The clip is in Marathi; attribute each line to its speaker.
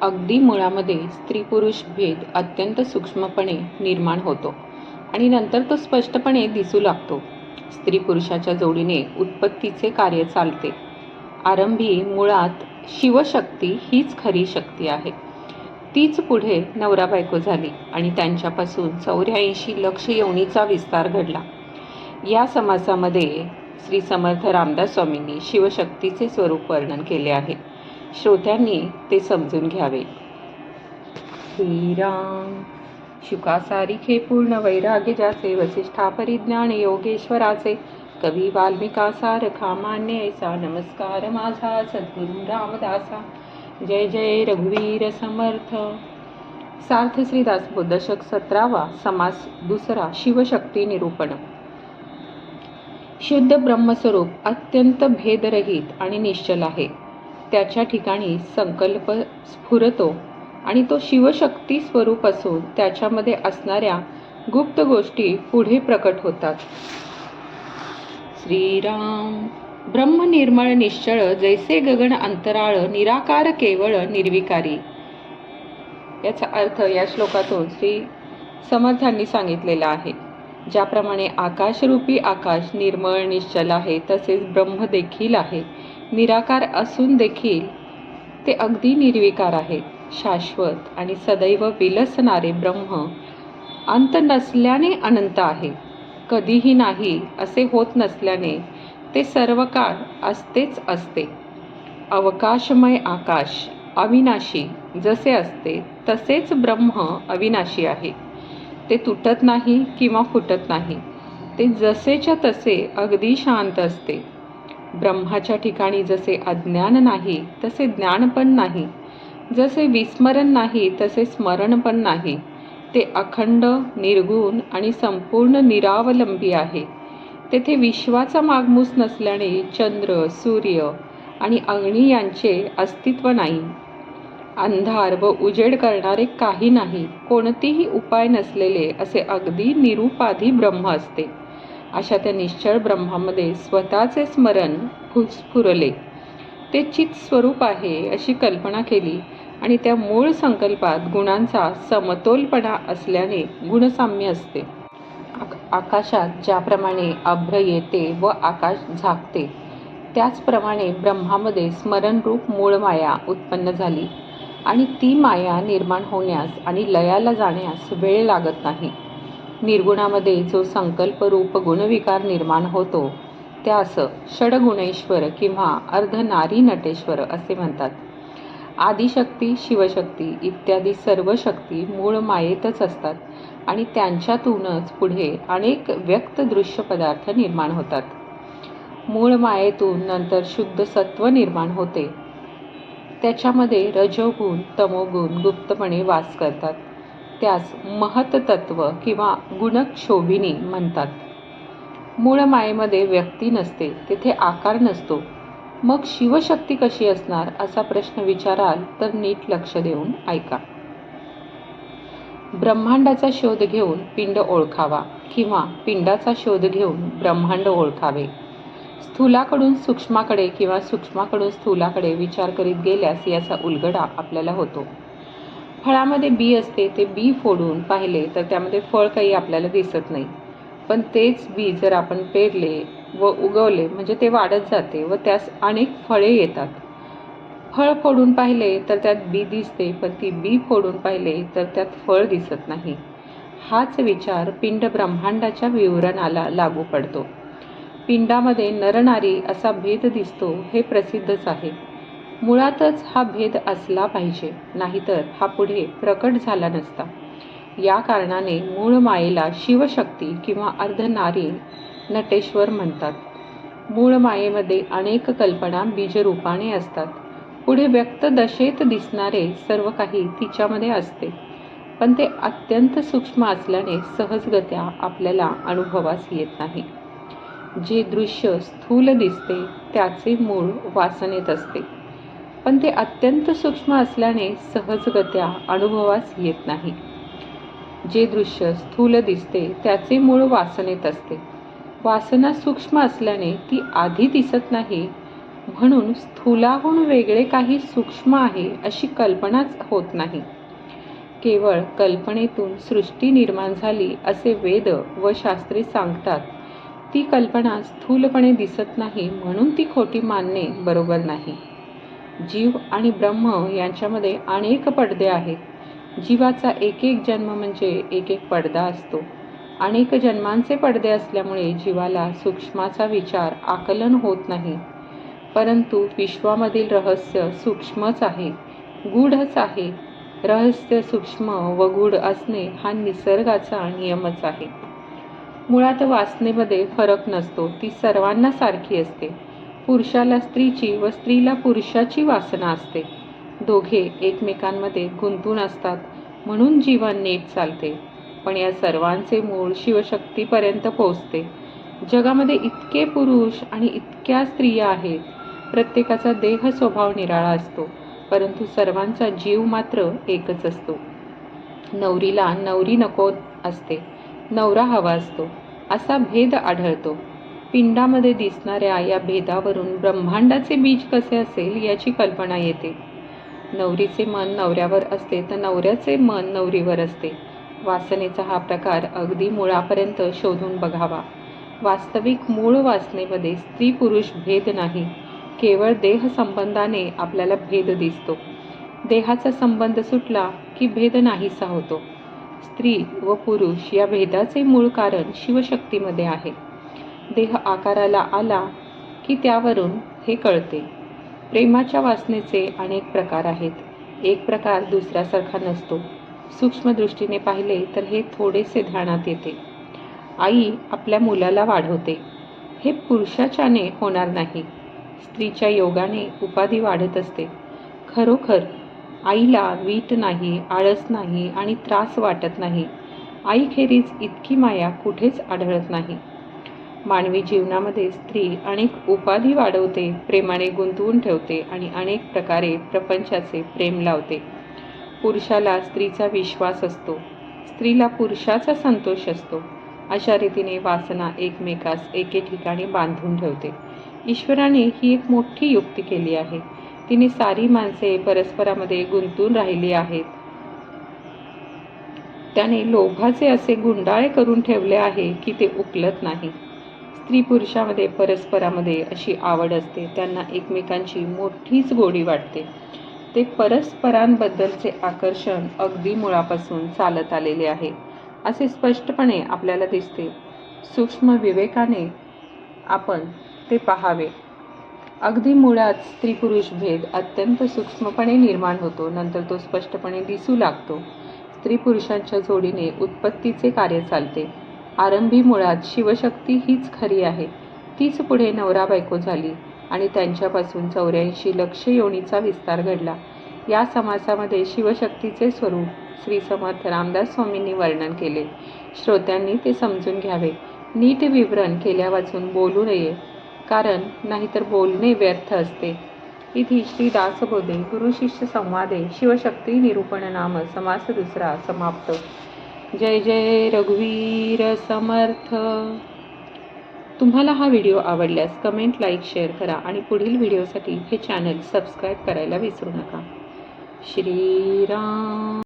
Speaker 1: अगदी मुळामध्ये स्त्री पुरुष भेद अत्यंत सूक्ष्मपणे निर्माण होतो आणि नंतर तो स्पष्टपणे दिसू लागतो. स्त्री पुरुषाच्या जोडीने उत्पत्तीचे कार्य चालते. आरंभी मुळात शिवशक्ती हीच खरी शक्ती आहे. तीच पुढे नवरा बायको झाली आणि त्यांच्यापासून 84 लक्ष योनीचा विस्तार घडला. या समासामध्ये श्री समर्थ रामदास स्वामींनी शिवशक्तीचे स्वरूप वर्णन केले आहे. श्रोत्यांनी ते समजून घ्यावे. श्रीराम. शुकासारिखे पूर्ण वैराग्य ज्याचे, वसिष्ठा परिज्ञान योगेश्वराचे, कवी वाल्मिका सारखा मान्य ऐसा, नमस्कार माझा सद्गुरु रामदासा. जय जय रघुवीर समर्थ. सार्थ श्रीदासबोध दशक 17वा. समास दुसरा. शिवशक्ती निरूपण. शुद्ध ब्रह्मस्वरूप अत्यंत भेदरहित आणि निश्चल आहे. त्याच्या ठिकाणी संकल्प स्फुरतो आणि तो शिवशक्ती स्वरूप असून त्याच्यामध्ये असणाऱ्या गुप्त गोष्टी पुढे प्रकट होतात. श्रीराम. ब्रह्म निर्मळ निश्चळ, जैसे गगन अंतराळ, निराकार केवळ निर्विकारी. याचा अर्थ या श्लोकातून श्री समर्थांनी सांगितलेला आहे. ज्याप्रमाणे आकाशरूपी आकाश निर्मळ निश्चल आहे, तसेच ब्रह्म देखील आहे. निराकार असून देखील ते अगदी निर्विकार आहे. शाश्वत आणि सदैव विलसणारे ब्रह्म अंत नसल्याने अनंत आहे. कधीही नाही असे होत नसल्याने ते सर्व काळ असतेच असते. अवकाशमय आकाश अविनाशी जसे असते, तसेच ब्रह्म अविनाशी आहे. ते तुटत नाही किंवा फुटत नाही. ते जसेच्या तसे अगदी शांत असते. ब्रह्माच्या ठिकाणी जसे अज्ञान नाही तसे ज्ञान पण नाही, जसे विस्मरण नाही तसे स्मरण पण नाही. ते अखंड, निर्गुण आणि संपूर्ण निरावलंबी आहे. तेथे विश्वाचा मागमूस नसल्याने चंद्र, सूर्य आणि अग्नी यांचे अस्तित्व नाही. अंधार व उजेड करणारे काही नाही. कोणतीही उपाय नसलेले असे अगदी निरुपाधी ब्रह्म असते. अशा त्या निश्चळ ब्रह्मामध्ये स्वतःचे स्मरण स्फुरले. ते चित स्वरूप आहे अशी कल्पना केली आणि त्या मूळ संकल्पात गुणांचा समतोलपणा असल्याने गुणसाम्य असते. आकाशात ज्याप्रमाणे अभ्र येते व आकाश झाकते, त्याचप्रमाणे ब्रह्मामध्ये स्मरणरूप मूळ माया उत्पन्न झाली आणि ती माया निर्माण होण्यास आणि लयाला जाण्यास वेळ लागत नाही. निर्गुणामध्ये जो संकल्परूप गुणविकार निर्माण होतो त्यास षडगुणेश्वर किंवा अर्धनारी नटेश्वर असे म्हणतात. आदिशक्ती, शिवशक्ती इत्यादी सर्व शक्ती मूळ मायेतच असतात आणि त्यांच्यातूनच पुढे अनेक व्यक्त दृश्य पदार्थ निर्माण होतात. मूळ मायेतून नंतर शुद्ध सत्व निर्माण होते. त्याच्यामध्ये रजोगुण, तमोगुण गुप्तपणे वास करतात. त्यास महत्तत्व किंवा गुणक्षोभिनी म्हणतात. मूळ मायेमध्ये व्यक्ती नसते, तेथे आकार नसतो. मग शिवशक्ती कशी असणार असा प्रश्न विचाराल तर नीट लक्ष देऊन ऐका. ब्रह्मांडाचा शोध घेऊन पिंड ओळखावा किंवा पिंडाचा शोध घेऊन ब्रह्मांड ओळखावे. स्थूलाकडून सूक्ष्माकडे किंवा सूक्ष्माकडून स्थूलाकडे विचार करीत गेल्यास याचा उलगडा आपल्याला होतो. फळामध्ये बी असते, ते बी फोडून पाहिले तर त्यामध्ये फळ काही आपल्याला दिसत नाही. पण तेच बी जर आपण पेरले व उगवले म्हणजे ते वाढत जाते व त्यास अनेक फळे येतात. फळ फोडून पाहिले तर त्यात बी दिसते, पण ती बी फोडून पाहिले तर त्यात फळ दिसत नाही. हाच विचार पिंड ब्रह्मांडाच्या विवरणाला लागू पडतो. पिंडामध्ये नरनारी असा भेद दिसतो हे प्रसिद्धच आहे. मुळातच हा भेद असला पाहिजे, नाहीतर हा पुढे प्रकट झाला नसता. या कारणाने मूळ मायेला शिवशक्ती किंवा अर्धनारी नटेश्वर म्हणतात. मूळ मायेमध्ये अनेक कल्पना बीजरूपाने असतात. पुढे व्यक्त दशेत दिसणारे सर्व काही तिच्यामध्ये असते, पण ते अत्यंत सूक्ष्म असल्याने सहजगत्या आपल्याला अनुभवास येत नाही. जे दृश्य स्थूल दिसते त्याचे मूळ वासनेत असते, पण ते अत्यंत सूक्ष्म असल्याने सहजगत्या अनुभवास येत नाही. जे दृश्य स्थूल दिसते त्याचे मूळ वासनेत असते. वासना सूक्ष्म असल्याने ती आधी दिसत नाही, म्हणून स्थूलाहून वेगळे काही सूक्ष्म आहे अशी कल्पनाच होत नाही. केवळ कल्पनेतून सृष्टी निर्माण झाली असे वेद व शास्त्रे सांगतात. ती कल्पना स्थूलपणे दिसत नाही म्हणून ती खोटी मानणे बरोबर नाही. जीव आणि ब्रह्म यांच्यामध्ये अनेक पडदे आहेत. जीवाचा एक एक जन्म म्हणजे एक एक पडदा असतो. अनेक जन्मांचे पडदे असल्यामुळे जीवाला सूक्ष्माचा विचार आकलन होत नाही. परंतु विश्वामधील रहस्य सूक्ष्मच आहे, गूढच आहे. रहस्य सूक्ष्म व गूढ असणे हा निसर्गाचा नियमच आहे. मुळात वासनेमध्ये फरक नसतो, ती सर्वांना सारखी असते. पुरुषाला स्त्रीची व स्त्रीला पुरुषाची वासना असते. दोघे एकमेकांमध्ये गुंतून असतात म्हणून जीवन नीट चालते. पण या सर्वांचे मूळ शिवशक्तीपर्यंत पोहोचते. जगामध्ये इतके पुरुष आणि इतक्या स्त्रिया आहेत. प्रत्येकाचा देह स्वभाव निराळा असतो, परंतु सर्वांचा जीव मात्र एकच असतो. नवरीला नवरी नको असते, नवरा हवा असतो, असा भेद आढळतो. पिंडामध्ये दिसणाऱ्या या भेदावरून ब्रह्मांडाचे बीज कसे असेल याची कल्पना येते. नवरीचे मन नवऱ्यावर असते तर नवऱ्याचे मन नवरीवर असते. वासनेचा हा प्रकार अगदी मुळापर्यंत शोधून बघावा. वास्तविक मूळ वासनेमध्ये स्त्री पुरुष भेद नाही, केवळ देह संबंधाने आपल्याला भेद दिसतो. देहाचा संबंध सुटला की भेद नाहीसा होतो. स्त्री व पुरुष या भेदाचे मूळ कारण शिवशक्तीमध्ये आहे. देह आकाराला आला की त्यावरून हे कळते. प्रेमाच्या वासनेचे अनेक प्रकार आहेत. एक प्रकार दुसऱ्यासारखा नसतो. सूक्ष्म दृष्टीने पाहिले तर हे थोडेसे ध्यानात येते. आई आपल्या मुलाला वाढवते, हे पुरुषाच्याने होणार नाही. स्त्रीच्या योगाने उपाधी वाढत असते. खरोखर आईला वीट नाही, आळस नाही आणि त्रास वाटत नाही. आईखेरीज इतकी माया कुठेच आढळत नाही. मानवी जीवनामध्ये स्त्री अनेक उपाधी वाढवते, प्रेमाने गुंतवून ठेवते आणि अनेक प्रकारे प्रपंचाचे प्रेम लावते. पुरुषाला स्त्रीचा विश्वास असतो, स्त्रीला पुरुषाचा संतोष असतो. अशा रीतीने वासना एकमेकास एके ठिकाणी बांधून ठेवते. ईश्वराने ही एक मोठी युक्ती केली आहे. तिने सारी माणसे परस्परामध्ये गुंतून राहिली आहेत. त्याने लोभाचे असे गुंडाळे करून ठेवले आहे की ते उकलत नाही. स्त्री पुरुषामध्ये परस्परामध्ये अशी आवड असते, त्यांना एकमेकांची मोठीच गोडी वाटते. ते परस्परांबद्दलचे आकर्षण अगदी मुळापासून चालत आलेले आहे असे स्पष्टपणे आपल्याला दिसते. सूक्ष्म विवेकाने आपण ते पाहावे. अगदी मुळात स्त्री पुरुष भेद अत्यंत सूक्ष्मपणे निर्माण होतो, नंतर तो स्पष्टपणे दिसू लागतो. स्त्री पुरुषांच्या जोडीने उत्पत्तीचे कार्य चालते. आरंभी मुळात शिवशक्ती हीच खरी आहे. तीच पुढे नवरा बायको झाली आणि त्यांच्यापासून 84 लक्ष योनीचा विस्तार घडला. या समासामध्ये शिवशक्तीचे स्वरूप श्री समर्थ रामदास स्वामींनी वर्णन केले. श्रोत्यांनी ते समजून घ्यावे. नीट विवरण केल्या वाचून बोलू नये, कारण नाहीतर बोलणे व्यर्थ असते. इति श्री दासबोधे गुरु शिष्य संवादे शिवशक्ती निरूपण नाम समास दुसरा समाप्त. जय जय रघुवीर समर्थ. तुम्हाला हा व्हिडिओ आवडल्यास कमेंट, लाईक, शेअर करा आणि पुढील व्हिडिओसाठी हे चॅनल सबस्क्राईब करायला विसरू नका. श्रीराम.